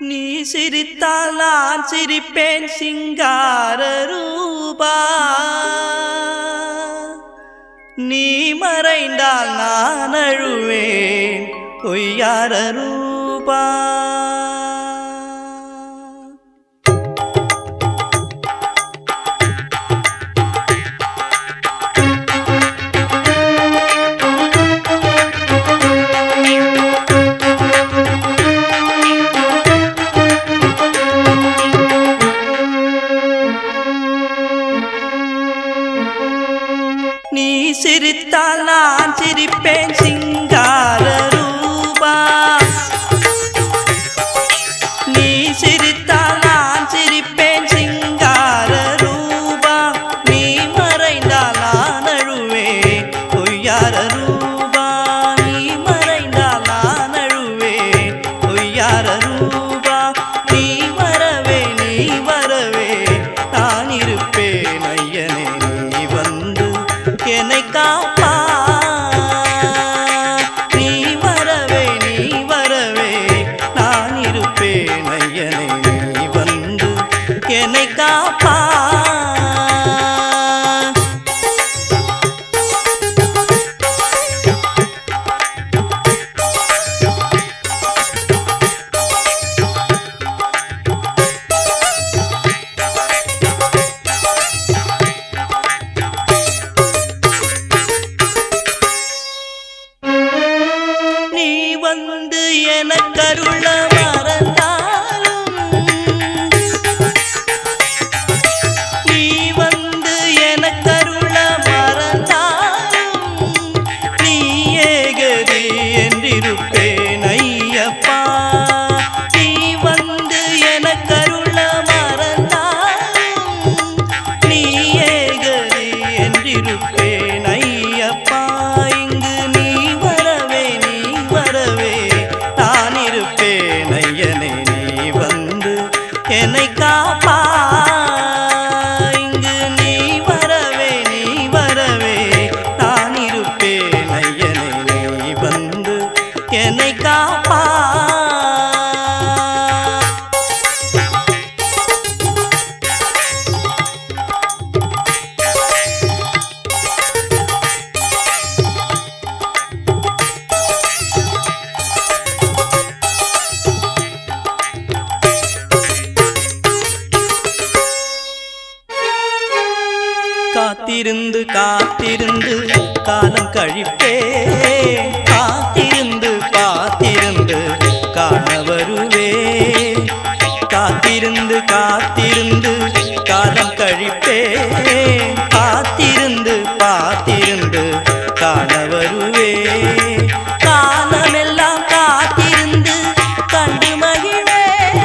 நீ சிரித்தால் நான் சிரிப்பேன் சிங்கார ரூபா, நீ மறைந்தால் நான் அழுவேன் பொய்யார ரூபா. நீ சிரித்தால் நான் சிரிப்பேன் சிங்கார ரூபா, நீ சிரித்தால் நான் சிரிப்பேன் சிங்கார ரூபா, நீ மறைந்தால் நான் அழுவேன் பொய்யார ரூபா, நீ மறைந்தால் நான் அழுவேன் பொய்யார ரூபா. நீ வரவே நான் இருப்பேன் ஐயனே, நீ வந்து என்னை காப்பா. நீ வரவே நான் இருப்பேன் ஐயனே, நீ வந்து என்னை காப்பா. வந்து எனக்கருள மறந்தாலும், நீ வந்து எனக்கருள மறந்தாலும், நீ ஏகதி என்றிருப்பேன் ஐயப்பா. நீ வந்து எனக்கருள மறந்தாலும், நீ ஏகதி என்றிருப்பேன் ஐயப்பா. இங்கு நீ வரவே நான் இருப்பேன் ஐயனே, நீ வந்து என்னை காப்பா. இங்கு நீ வரவே நான் இருப்பேன் ஐயனே, நீ வந்து என்னை காப்பா. காத்திருந்து காத்திருந்து காலம் கழிப்பேன், காத்திருந்து காத்திருந்து காண வருவேன். காத்திருந்து காத்திருந்து காலம் கழிப்பேன், காத்திருந்து காத்திருந்து காண வருவேன். காலமெல்லாம் காத்திருந்து கண்டு மகிழ்வேன்,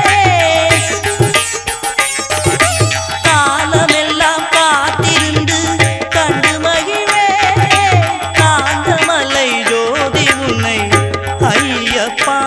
காலமெல்லாம் காத்திருந்து கண்டு மகிழ்வேன். காந்தமலை ஜோதி உன்னை ஐயப்பா.